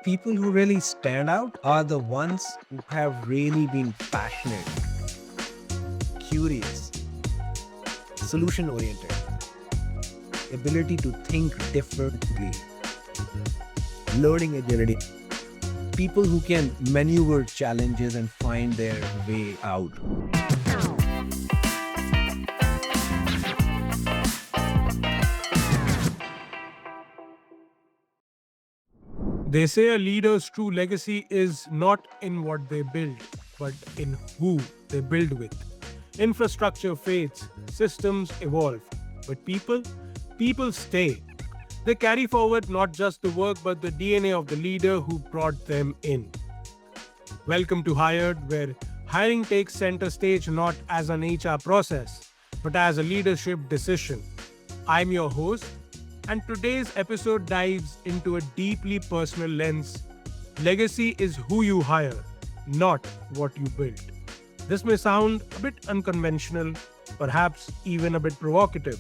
People who really stand out are the ones who have really been passionate, curious, solution oriented, ability to think differently, learning agility, people who can maneuver challenges and find their way out. They say a leader's true legacy is not in what they build, but in who they build with. Infrastructure fades, systems evolve, but people stay. They carry forward not just the work but the DNA of the leader who brought them in. Welcome to Hired, where hiring takes center stage not as an HR process, but as a leadership decision. I'm your host, and today's episode dives into a deeply personal lens. Legacy is who you hire, not what you build. This may sound a bit unconventional, perhaps even a bit provocative,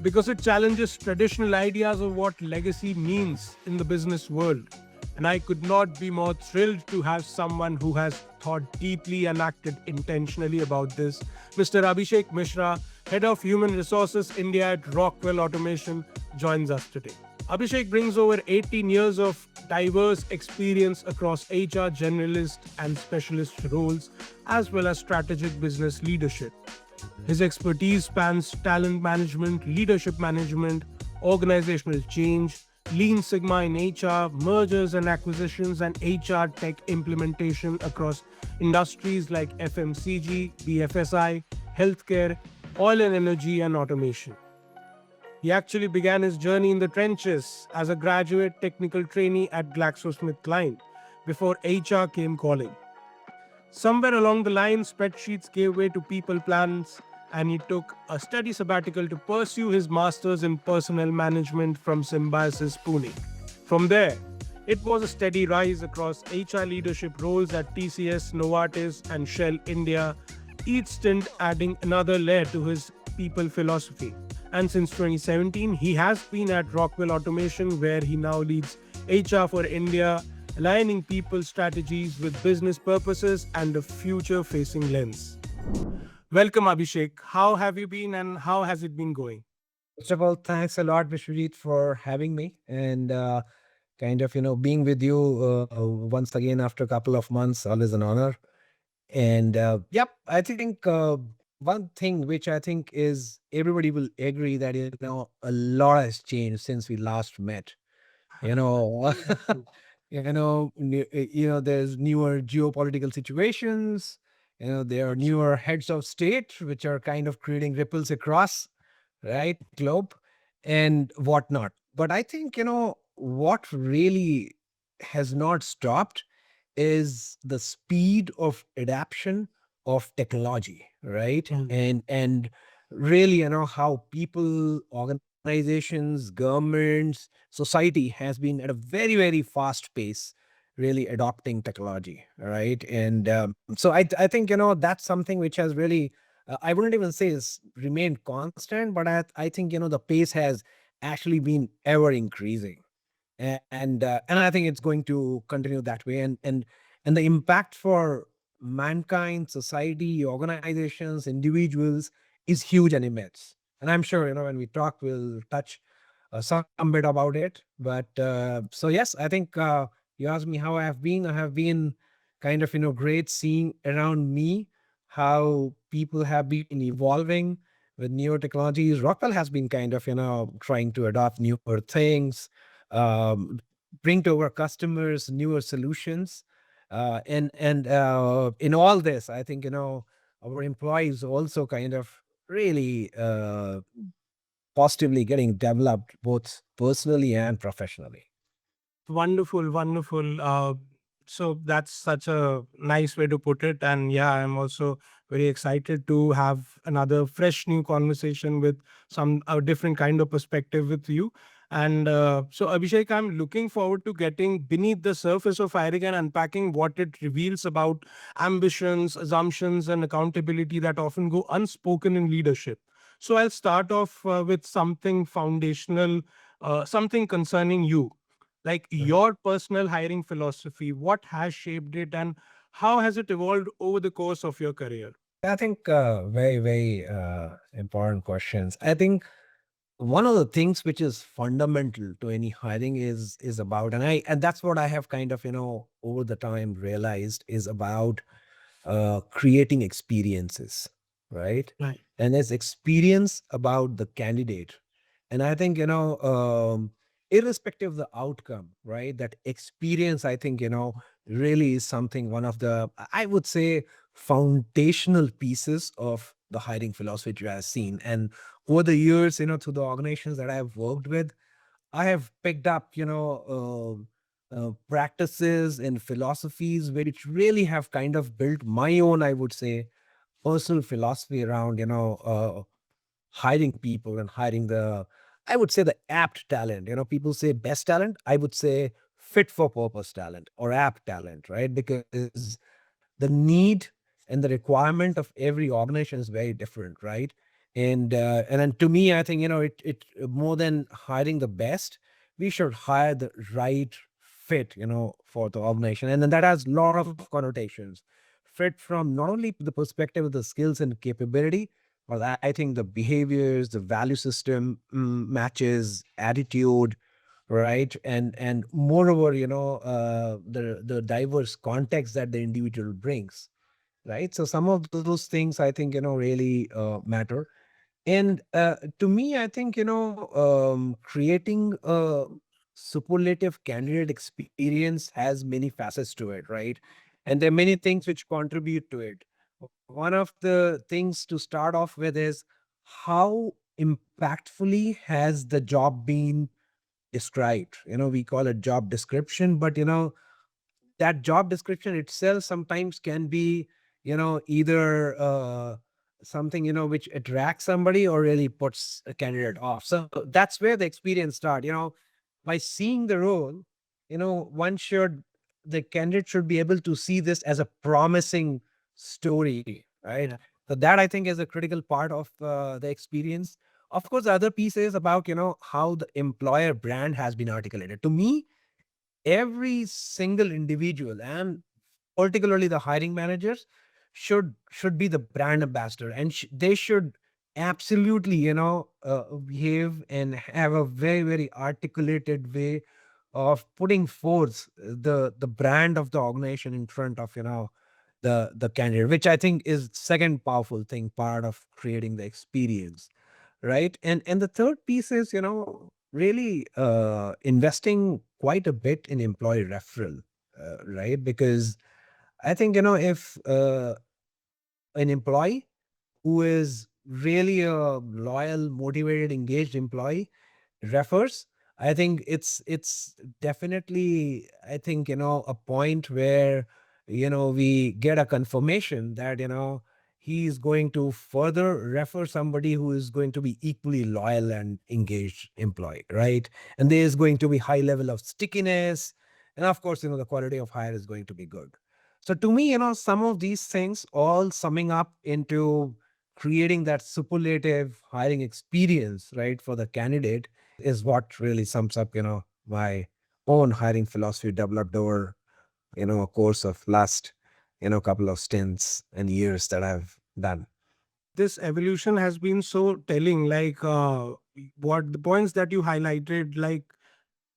because it challenges traditional ideas of what legacy means in the business world. And I could not be more thrilled to have someone who has thought deeply and acted intentionally about this. Mr. Abhishek Misra, Head of Human Resources India at Rockwell Automation, joins us today. Abhishek brings over 18 years of diverse experience across HR generalist and specialist roles, as well as strategic business leadership. His expertise spans talent management, leadership management, organizational change, Lean Sigma in HR, mergers and acquisitions, and HR tech implementation across industries like FMCG, BFSI, healthcare, oil and energy, and automation. He actually began his journey in the trenches as a graduate technical trainee at GlaxoSmithKline before HR came calling. Somewhere along the line, spreadsheets gave way to people plans, and he took a steady sabbatical to pursue his master's in personnel management from Symbiosis Pune. From there, it was a steady rise across HR leadership roles at TCS, Novartis, and Shell India, each stint adding another layer to his people philosophy. And since 2017, he has been at Rockwell Automation, where he now leads HR for India, aligning people strategies with business purposes and a future facing lens. Welcome, Abhishek. How have you been and how has it been going? First of all, thanks a lot, Vishwajit, for having me and being with you once again after a couple of months. Always an honor. And yep, I think one thing which I think is everybody will agree that a lot has changed since we last met. You know, True. there's newer geopolitical situations. There are newer heads of state which are kind of creating ripples across right globe and whatnot. But I think what really has not stopped is the speed of adaptation of technology, right? Mm. And really, how people, organizations, governments, society has been at a very, very fast pace, really adopting technology, right? And so I think that's something which has really I wouldn't even say is remained constant, but I think the pace has actually been ever increasing, and I think it's going to continue that way. And the impact for mankind, society, organizations, individuals is huge and immense. And I'm sure when we talk, we'll touch some bit about it. But so yes, I think you asked me how I have been. I have been kind of great seeing around me how people have been evolving with newer technologies. Rockwell has been kind of trying to adopt newer things, um, bring to our customers newer solutions. And in all this, I think our employees also kind of really positively getting developed both personally and professionally. Wonderful, wonderful. So that's such a nice way to put it. And yeah, I'm also very excited to have another fresh new conversation with some a different kind of perspective with you. And so, Abhishek, I'm looking forward to getting beneath the surface of hiring and unpacking what it reveals about ambitions, assumptions, and accountability that often go unspoken in leadership. So I'll start off with something foundational, something concerning you. Like Mhm. your personal hiring philosophy, what has shaped it and how has it evolved over the course of your career? I think very, very important questions. I think one of the things which is fundamental to any hiring is about, and that's what I have kind of over the time realized is about creating experiences, right? Right. And it's experience about the candidate. And I think, irrespective of the outcome, right? That experience, I think, really is something, one of the, I would say, foundational pieces of the hiring philosophy which I have seen. And over the years, through the organizations that I've worked with, I have picked up, practices and philosophies which really have kind of built my own, I would say, personal philosophy around, hiring people and hiring the, I would say, the apt talent. People say best talent. I would say fit for purpose talent or apt talent, right? Because the need and the requirement of every organization is very different, right? And then to me, I think it more than hiring the best, we should hire the right fit, for the organization, and then that has a lot of connotations. Fit from not only the perspective of the skills and capability, but I think the behaviors, the value system matches, attitude, right? And moreover, the diverse context that the individual brings, right? So some of those things I think really matter. And to me, I think creating a superlative candidate experience has many facets to it, right? And there are many things which contribute to it. One of the things to start off with is how impactfully has the job been described. We call it job description, but that job description itself sometimes can be either something which attracts somebody or really puts a candidate off. So that's where the experience start. By seeing the role, one should the candidate should be able to see this as a promising story, right? Yeah. So that I think is a critical part of the experience. Of course, the other piece is about how the employer brand has been articulated. To me, every single individual, and particularly the hiring managers, should be the brand ambassador, and they should absolutely behave and have a very, very articulated way of putting forth the brand of the organization in front of the candidate, which I think is second powerful thing, part of creating the experience, right? And the third piece is really investing quite a bit in employee referral, right? Because I think if an employee who is really a loyal, motivated, engaged employee refers, I think it's definitely, I think a point where we get a confirmation that he is going to further refer somebody who is going to be equally loyal and engaged employee, right? And there is going to be high level of stickiness, and of course the quality of hire is going to be good. So to me, some of these things all summing up into creating that superlative hiring experience, right, for the candidate is what really sums up, my own hiring philosophy developed over, a course of last, couple of stints and years that I've done. This evolution has been so telling, like what the points that you highlighted, like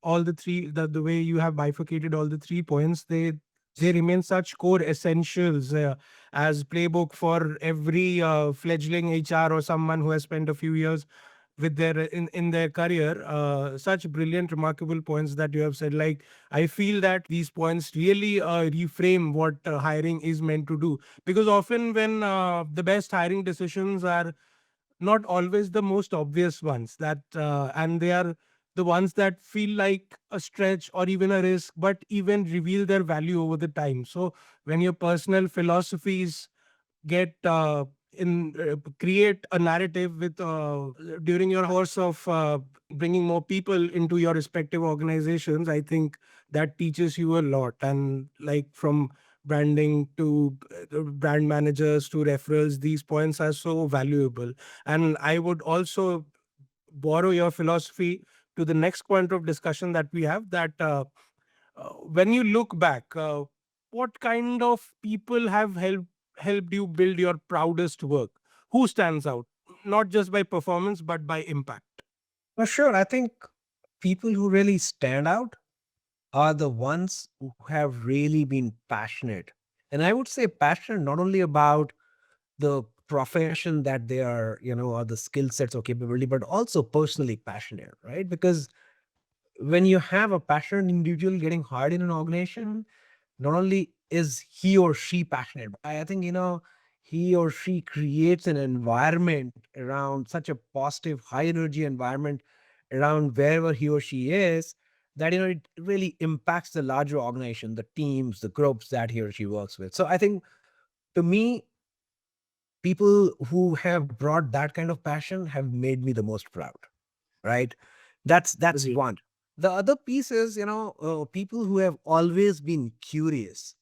all the three, the way you have bifurcated all the 3 points, they remain such core essentials as playbook for every fledgling HR or someone who has spent a few years with their in their career. Such brilliant, remarkable points that you have said. Like, I feel that these points really reframe what hiring is meant to do, because often when the best hiring decisions are not always the most obvious ones, that and they are the ones that feel like a stretch or even a risk, but even reveal their value over the time. So when your personal philosophies get in create a narrative with during your course of bringing more people into your respective organizations, I think that teaches you a lot. And like, from branding to brand managers to referrals, these points are so valuable. And I would also borrow your philosophy to the next point of discussion that we have, that when you look back, what kind of people have helped you build your proudest work? Who stands out, not just by performance but by impact? For sure, I think people who really stand out are the ones who have really been passionate. And I would say passionate not only about the profession that they are, or the skill sets or capability, but also personally passionate, right? Because when you have a passionate individual getting hired in an organization, not only is he or she passionate, but I think, he or she creates an environment around such a positive, high energy environment around wherever he or she is, that, it really impacts the larger organization, the teams, the groups that he or she works with. So I think, to me, people who have brought that kind of passion have made me the most proud, right? That's Agreed. one. The other piece is, people who have always been curious.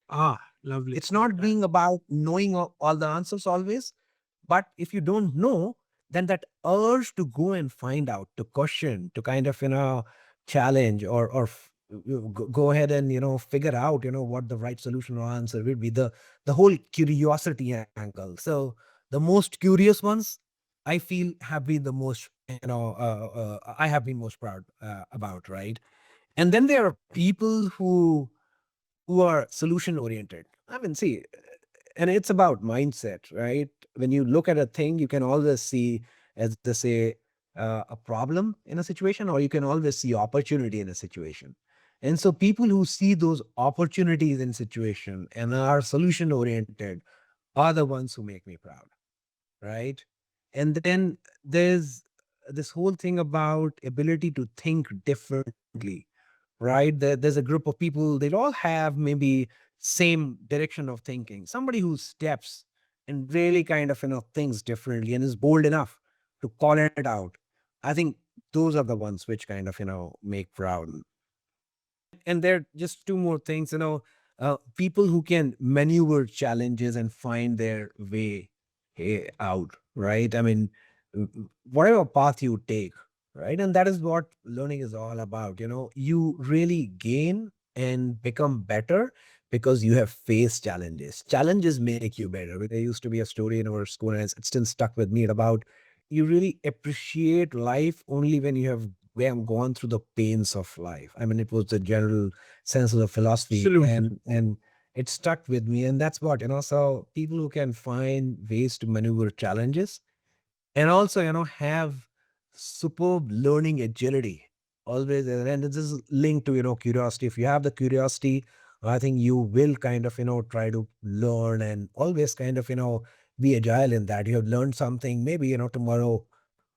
Ah, lovely. It's not being about knowing all the answers always, but if you don't know, then that urge to go and find out, to question, to kind of, challenge, go ahead and, figure out, what the right solution or answer will be, the whole curiosity angle. So the most curious ones, I feel, have been the most, I have been most proud about, right? And then there are people who are solution oriented. I mean, see, and it's about mindset, right? When you look at a thing, you can always see, as they say, a problem in a situation, or you can always see opportunity in a situation. And so people who see those opportunities in situation and are solution oriented are the ones who make me proud, right? And then there's this whole thing about ability to think differently, right? There's a group of people, they all have maybe same direction of thinking. Somebody who steps and really kind of, thinks differently and is bold enough to call it out. I think those are the ones which kind of, make proud. And there are just two more things, people who can maneuver challenges and find their way out, right? I mean, whatever path you take, right? And that is what learning is all about. You really gain and become better because you have faced challenges. Challenges make you better. There used to be a story in our school, and it's still stuck with me, about you really appreciate life only when you have gone through the pains of life. I mean, it was the general sense of the philosophy, Absolutely. and it stuck with me. And that's what, so people who can find ways to maneuver challenges and also, have superb learning agility always. And this is linked to, curiosity. If you have the curiosity, I think you will kind of, try to learn and always kind of, be agile in that. You have learned something, maybe, tomorrow,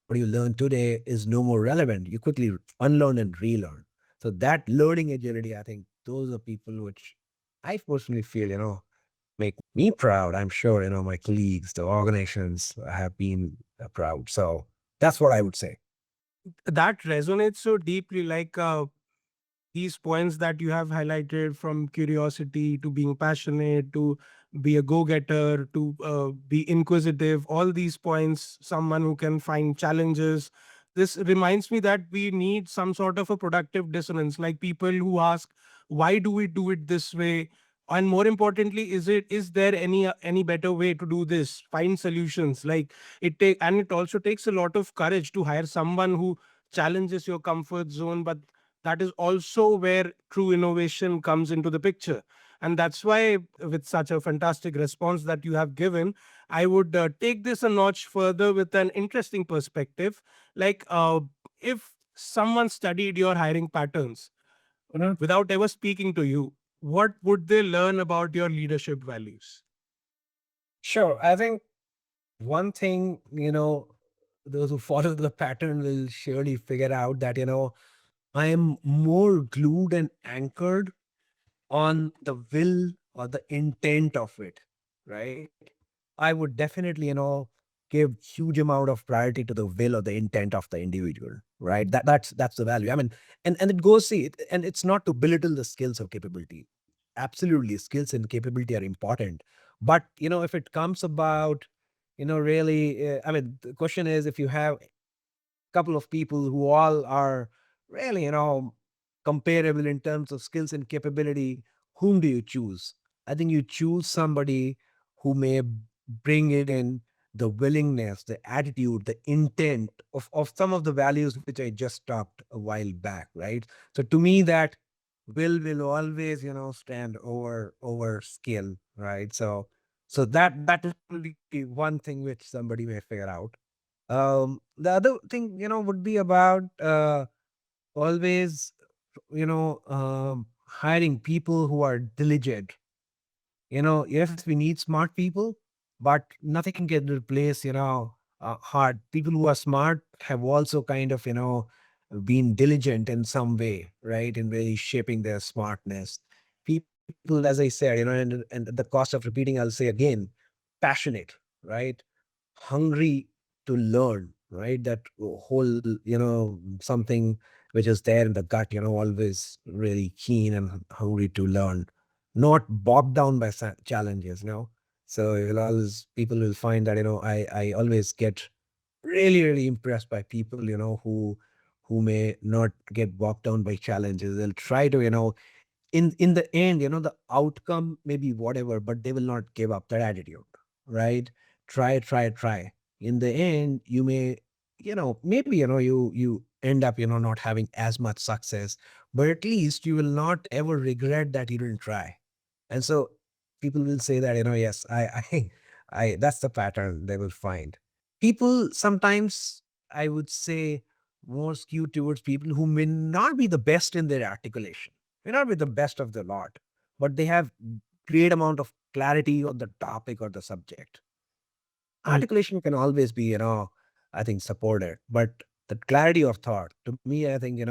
what you learned today is no more relevant. You quickly unlearn and relearn. So that learning agility, I think those are people which I personally feel, make me proud. I'm sure, my colleagues, the organizations have been proud. So that's what I would say. That resonates so deeply. Like, these points that you have highlighted, from curiosity to being passionate to be a go-getter to be inquisitive, all these points, someone who can find challenges, this reminds me that we need some sort of a productive dissonance, like people who ask, why do we do it this way? And more importantly, is there any better way to do this? Find solutions. Like, it also takes a lot of courage to hire someone who challenges your comfort zone, but that is also where true innovation comes into the picture. And that's why, with such a fantastic response that you have given, I would take this a notch further with an interesting perspective. Like, if someone studied your hiring patterns without ever speaking to you, what would they learn about your leadership values? Sure. I think one thing, those who follow the pattern will surely figure out that, I am more glued and anchored on the will or the intent of it, right? I would definitely, give huge amount of priority to the will or the intent of the individual, right? That's the value. I mean, and it goes, see, and it's not to belittle the skills or capability. Absolutely, skills and capability are important, but if it comes about, really, I mean, the question is, if you have couple of people who all are really, comparable in terms of skills and capability, whom do you choose? I think you choose somebody who may bring in the willingness, the attitude, the intent of some of the values which I just talked a while back, right? So to me, that will always, stand over skill, right? So that is only one thing which somebody may figure out. The other thing, would be about always, hiring people who are diligent. Yes, we need smart people, but nothing can replace, hard people who are smart have also kind of, been diligent in some way, right? In really shaping their smartness. People, as I said, and at the cost of repeating, I'll say again, passionate, right? Hungry to learn, right? That whole, something which is there in the gut, always really keen and hungry to learn, not bogged down by challenges, So you'll always, people will find that, I always get really, really impressed by people, who may not get bogged down by challenges. They'll try to, in the end, the outcome may be whatever, but they will not give up that attitude, right? Try. In the end, you may, maybe, you end up, not having as much success, but at least you will not ever regret that you didn't try. And so people will say that, yes, I that's the pattern they will find. People sometimes, I would say, more skewed towards people who may not be the best in their articulation, may not be the best of the lot, but they have great amount of clarity on the topic or the subject. Articulation can always be, I think, supported, but the clarity of thought, to me, I think,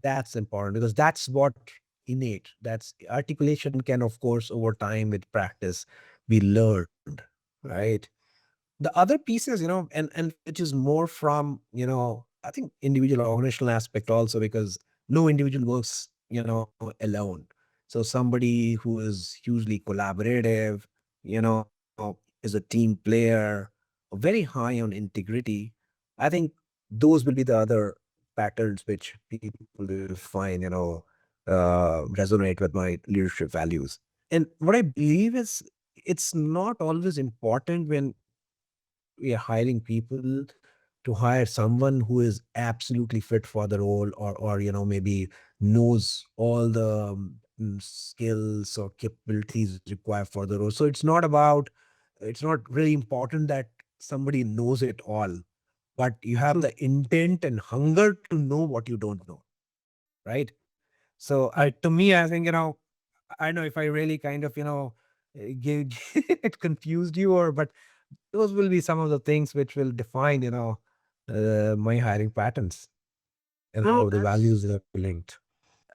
that's important because that's what innate. That's articulation can, of course, over time with practice be learned, right? The other pieces, and which is more from, I think, individual organizational aspect also, because no individual works, alone. So somebody who is hugely collaborative, is a team player, very high on integrity. I think those will be the other patterns which people will find, resonate with my leadership values. And what I believe is, it's not always important when we are hiring people to hire someone who is absolutely fit for the role, or maybe knows all the skills or capabilities required for the role. So it's not really important that somebody knows it all, but you have True. the intent and hunger to know what you don't know, right? So Right. to me, I think, I don't know if I really kind of, gave it confused you, or but those will be some of the things which will define, my hiring patterns and No, how the values that's are linked.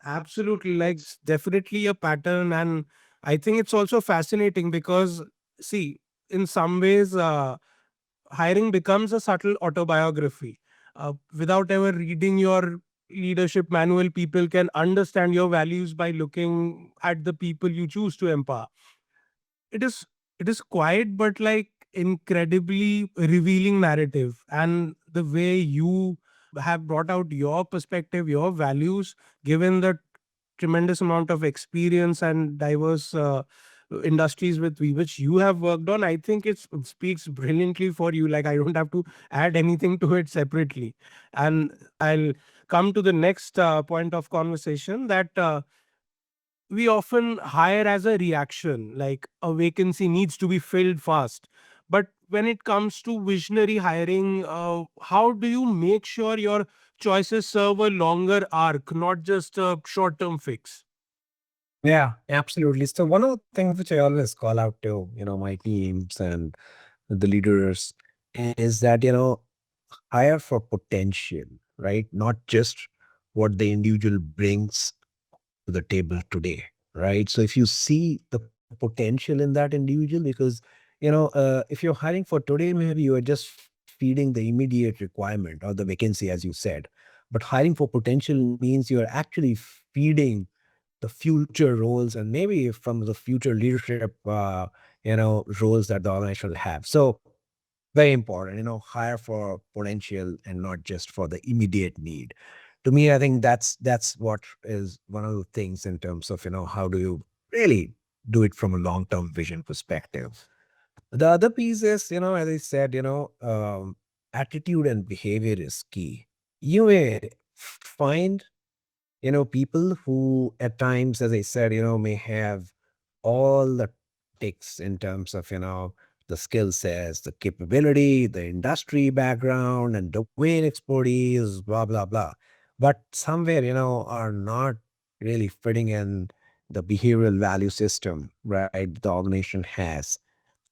absolutely, like, definitely a pattern. And I think it's also fascinating because, see, in some ways, hiring becomes a subtle autobiography. Without ever reading your leadership manual, people can understand your values by looking at the people you choose to empower. It is it is quiet but like incredibly revealing narrative, and the way you have brought out your perspective, your values, given the tremendous amount of experience and diverse industries with which you have worked on, I think it speaks brilliantly for you. Like, I don't have to add anything to it separately. And I'll come to the next point of conversation, that we often hire as a reaction, like a vacancy needs to be filled fast. But when it comes to visionary hiring, how do you make sure your choices serve a longer arc, not just a short term fix? Yeah, absolutely. So one of the things which I always call out to, my teams and the leaders is that, hire for potential, right? Not just what the individual brings to the table today, right? So if you see the potential in that individual, because if you're hiring for today, maybe you are just feeding the immediate requirement or the vacancy, as you said. But hiring for potential means you're actually feeding the future roles, and maybe from the future leadership, roles that the organization will have. So Very important, hire for potential and not just for the immediate need. To me, I think that's what is one of the things in terms of, how do you really do it from a long-term vision perspective. The other piece is, as I said, attitude and behavior is key. You may find, people who at times, as I said, may have all the ticks in terms of, the skill sets, the capability, the industry background and domain expertise, blah, blah, blah. But somewhere, are not really fitting in the behavioral value system, right? The organization has.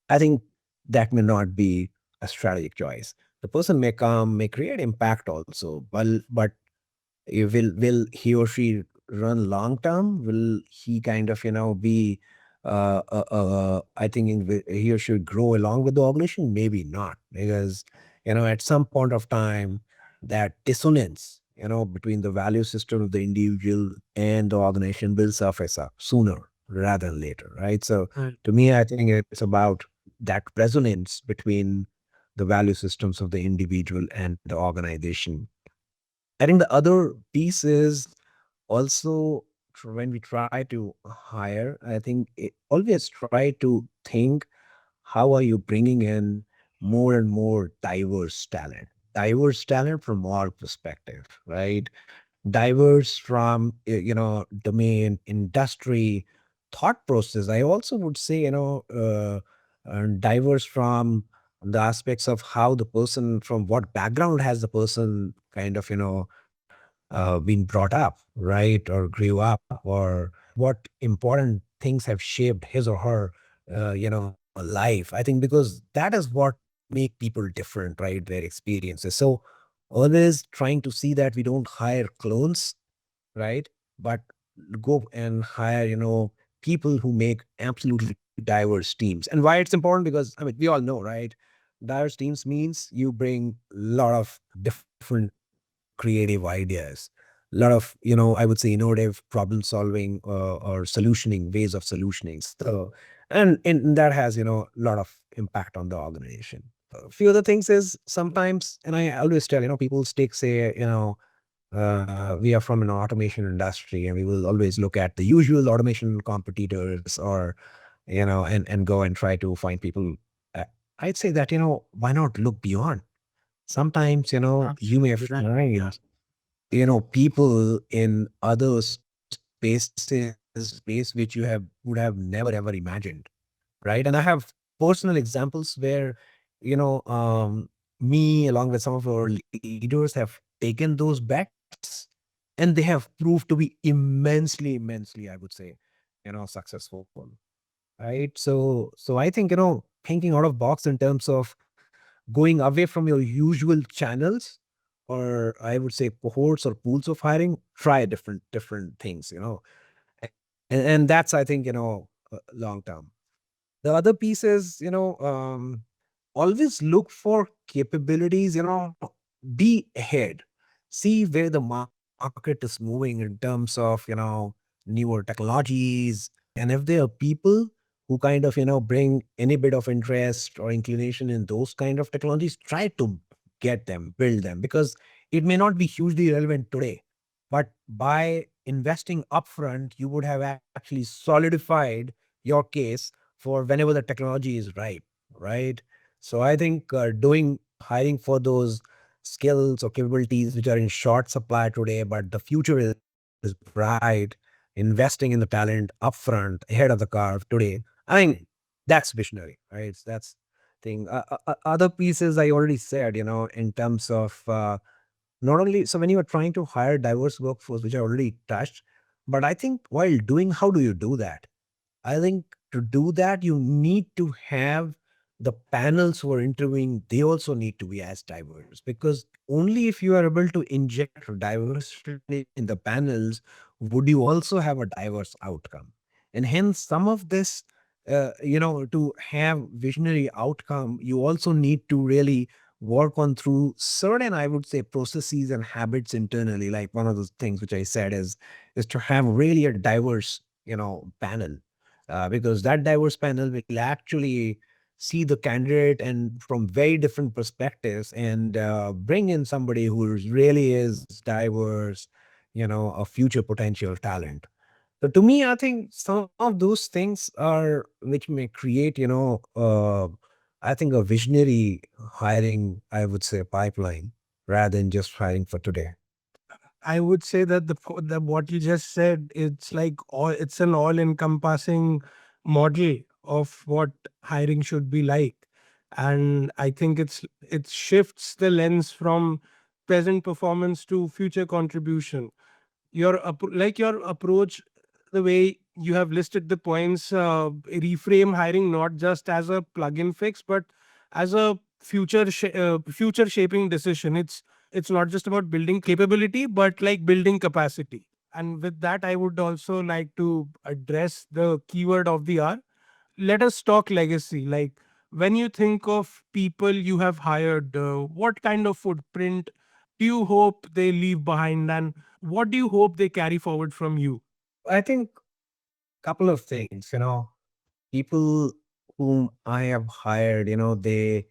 I think that may not be a strategic choice. The person may come, may create impact also, but will he or she run long term? Will he kind of be I think he or she would grow along with the organization? Maybe not, because at some point of time that dissonance between the value system of the individual and the organization will surface up sooner rather than later, right? So Right. to me, I think it's about that resonance between the value systems of the individual and the organization. I think the other piece is also when we try to hire, I think always try to think, how are you bringing in more and more diverse talent from all perspective, right? Diverse from domain, industry, thought process. I also would say diverse from the aspects of how the person, from what background has the person kind of been brought up, right, or grew up, or what important things have shaped his or her life. I think because that is what make people different, right, their experiences. So always trying to see that we don't hire clones, right, but go and hire people who make absolutely diverse teams. And why it's important, because I mean we all know, right, diverse teams means you bring a lot of different creative ideas, a lot of I would say innovative problem solving, or solutioning, ways of solutioning. So and that has a lot of impact on the organization. A few other things is sometimes, and I always tell people, take say we are from an automation industry, and we will always look at the usual automation competitors, or and go and try to find people. uh, I'd say that why not look beyond? Sometimes you may find people in other space which you would have never ever imagined, right? And I have personal examples where me along with some of our leaders have taken those bets, and they have proved to be immensely, I would say, successful, right? So I think thinking out of box in terms of going away from your usual channels, or I would say cohorts or pools of hiring, try different things, and that's, I think, long term. The other piece is, always look for capabilities, be ahead, see where the market is moving in terms of, newer technologies. And if there are people who kind of, bring any bit of interest or inclination in those kind of technologies, try to get them, build them, because it may not be hugely relevant today, but by investing upfront, you would have actually solidified your case for whenever the technology is ripe, right? So I think doing hiring for those skills or capabilities which are in short supply today, but the future is bright, investing in the talent upfront ahead of the curve today, I think that's visionary, right? That's thing. Other pieces I already said, in terms of not only, so when you are trying to hire diverse workforce, which I already touched, but I think while doing, how do you do that? I think to do that, you need to have the panels who are interviewing, they also need to be as diverse, because only if you are able to inject diversity in the panels would you also have a diverse outcome. And hence, some of this, to have visionary outcome, you also need to really work on through certain, I would say, processes and habits internally. Like one of those things which I said is to have really a diverse, panel, because that diverse panel will actually see the candidate and from very different perspectives, and bring in somebody who really is diverse, a future potential talent. So to me, I think some of those things are which may create, I think a visionary hiring, I would say, pipeline rather than just hiring for today. I would say that the what you just said, it's like it's an all encompassing model of what hiring should be like. And I think it shifts the lens from present performance to future contribution. Your approach, the way you have listed the points, reframe hiring not just as a plug-in fix but as a future shaping decision. It's not just about building capability but like building capacity. And with that, I would also like to address the keyword of the hour. Let us talk legacy. Like, when you think of people you have hired, what kind of footprint do you hope they leave behind, and what do you hope they carry forward from you? I think couple of things, people whom I have hired, they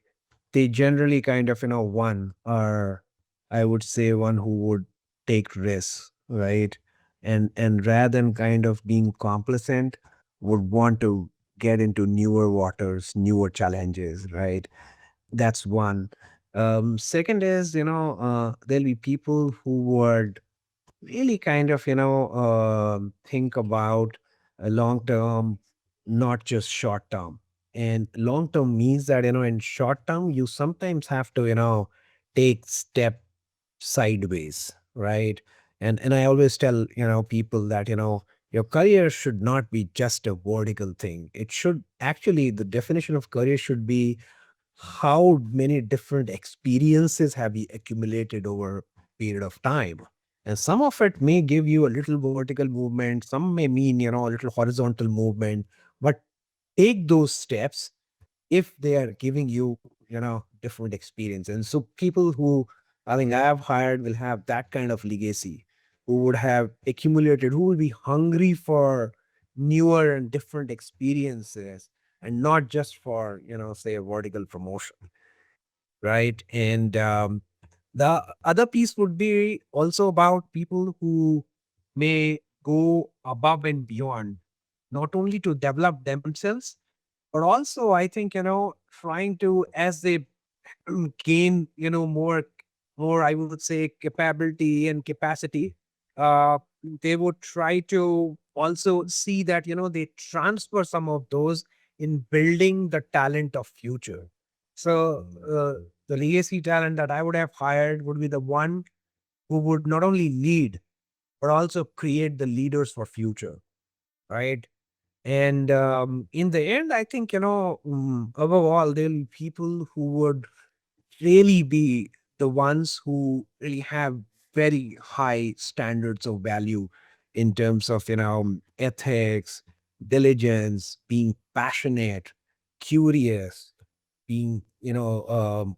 generally kind of, one are, I would say, one who would take risks, right? And rather than kind of being complacent, would want to get into newer waters, newer challenges, right? That's one. Second is, there'll be people who would really kind of, think about a long term, not just short term. And long term means that, in short term, you sometimes have to, take step sideways, right? And I always tell, people that, your career should not be just a vertical thing. It should actually, the definition of career should be how many different experiences have you accumulated over a period of time. And some of it may give you a little vertical movement, some may mean, a little horizontal movement, but take those steps if they are giving you, different experience. And so people who I think I have hired will have that kind of legacy, who would have accumulated, who will be hungry for newer and different experiences, and not just for, say a vertical promotion, right? And the other piece would be also about people who may go above and beyond, not only to develop themselves, but also I think, trying to, as they gain, more, I would say, capability and capacity, uh, they would try to also see that, they transfer some of those in building the talent of future. So the legacy talent that I would have hired would be the one who would not only lead, but also create the leaders for future, right? And in the end, I think, above all, there'll be people who would really be the ones who really have very high standards of value in terms of, ethics, diligence, being passionate, curious, being,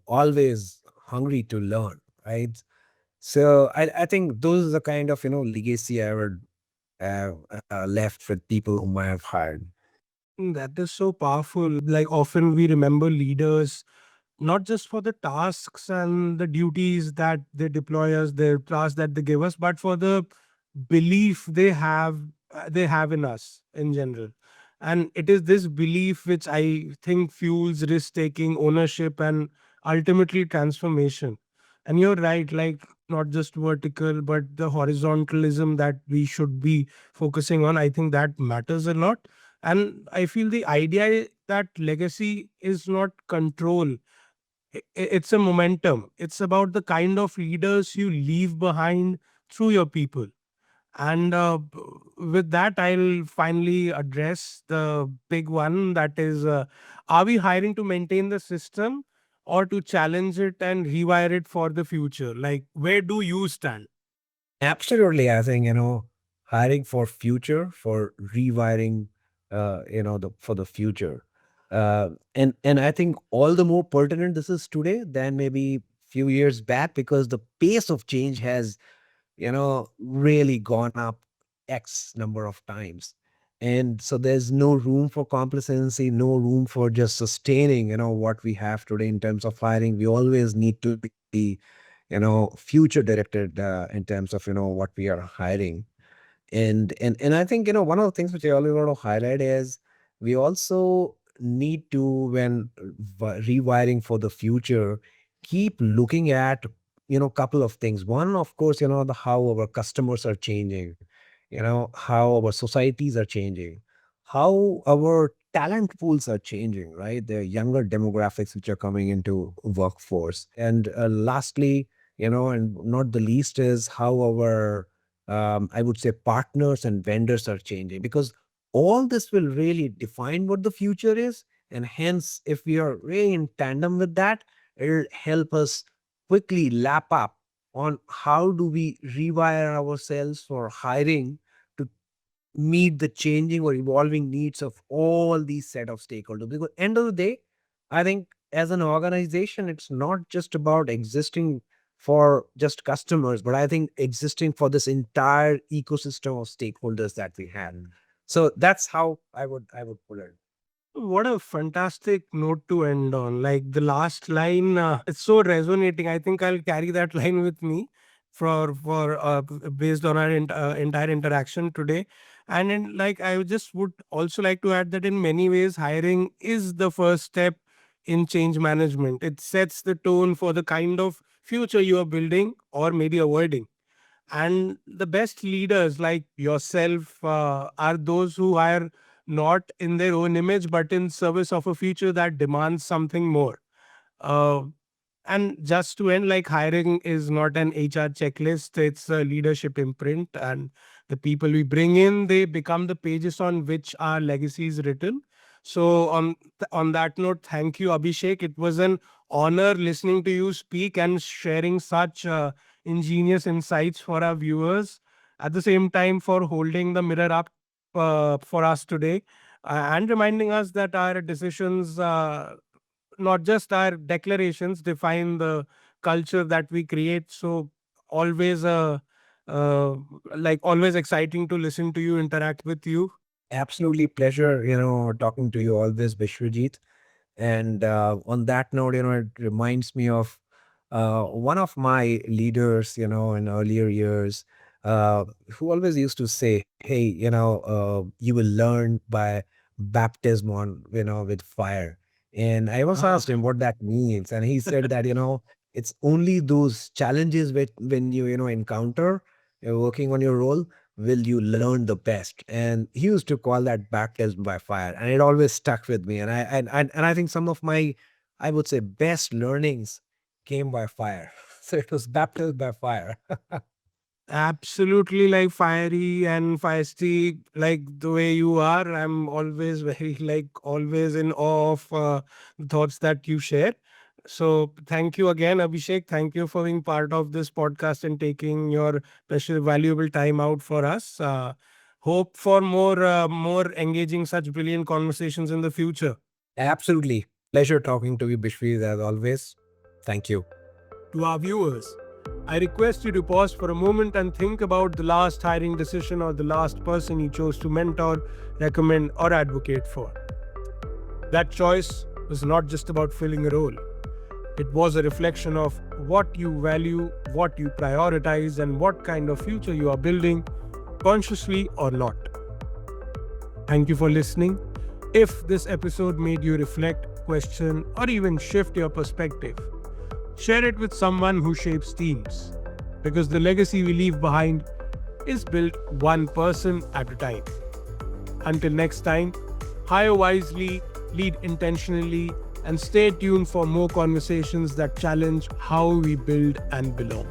always hungry to learn, right? So I think those are the kind of, legacy I would have left with people whom I have hired. That is so powerful. Like, often we remember leaders not just for the tasks and the duties that they deploy us, their tasks that they give us, but for the belief they have in us in general. And it is this belief which I think fuels risk taking, ownership, and ultimately transformation. And you're right, like, not just vertical but the horizontalism that we should be focusing on, I think that matters a lot. And I feel the idea that legacy is not control, it's a momentum. It's about the kind of leaders you leave behind through your people. And with that, I'll finally address the big one, that is, are we hiring to maintain the system or to challenge it and rewire it for the future? Like, where do you stand? Absolutely. I think, hiring for future, for rewiring, for the future. And I think all the more pertinent this is today than maybe few years back, because the pace of change has, really gone up X number of times. And so there's no room for complacency, no room for just sustaining, what we have today in terms of hiring. We always need to be, future directed in terms of, what we are hiring. And I think, one of the things which I always want to highlight is we also need to, when rewiring for the future, keep looking at, couple of things. One, of course, the how our customers are changing, how our societies are changing, how our talent pools are changing, right? The younger demographics which are coming into workforce. And lastly, and not the least, is how our, I would say, partners and vendors are changing, because all this will really define what the future is. And hence, if we are really in tandem with that, it'll help us quickly lap up on how do we rewire ourselves for hiring to meet the changing or evolving needs of all these set of stakeholders. Because end of the day, I think as an organization, it's not just about existing for just customers, but I think existing for this entire ecosystem of stakeholders that we have. So that's how I would put it. What a fantastic note to end on. Like the last line, it's so resonating. I think I'll carry that line with me for based on our entire interaction today. And in, like I just would also like to add that in many ways, hiring is the first step in change management. It sets the tone for the kind of future you are building or maybe avoiding. And the best leaders like yourself are those who are not in their own image, but in service of a future that demands something more. Uh, and just to end, like hiring is not an HR checklist, it's a leadership imprint. And the people we bring in, they become the pages on which our legacy is written. So on that note, thank you, Abhishek. It was an honor listening to you speak and sharing such ingenious insights for our viewers. At the same time, for holding the mirror up for us today and reminding us that our decisions not just our declarations define the culture that we create. So always uh like always exciting to listen to you, interact with you. Absolutely pleasure, talking to you always, Vishwajit. And on that note, it reminds me of one of my leaders, in earlier years, who always used to say, "Hey, you will learn by baptism on, with fire." And I was Ah, asked him what that means, and he said that, it's only those challenges when you, encounter working on your role will you learn the best. And he used to call that baptism by fire, and it always stuck with me. And I think some of my, I would say, best learnings came by fire. So it was baptized by fire. absolutely, like fiery and feisty, like the way you are. I'm always very, like, always in awe of the thoughts that you share. So, thank you again, Abhishek. Thank you for being part of this podcast and taking your special, valuable time out for us. Hope for more engaging, such brilliant conversations in the future. Absolutely. Pleasure talking to you, Bishwi, as always. Thank you. To our viewers, I request you to pause for a moment and think about the last hiring decision or the last person you chose to mentor, recommend, or advocate for. That choice was not just about filling a role, it was a reflection of what you value, what you prioritize, and what kind of future you are building, consciously or not. Thank you for listening. If this episode made you reflect, question, or even shift your perspective, share it with someone who shapes teams. Because the legacy we leave behind is built one person at a time. Until next time, hire wisely, lead intentionally, and stay tuned for more conversations that challenge how we build and belong.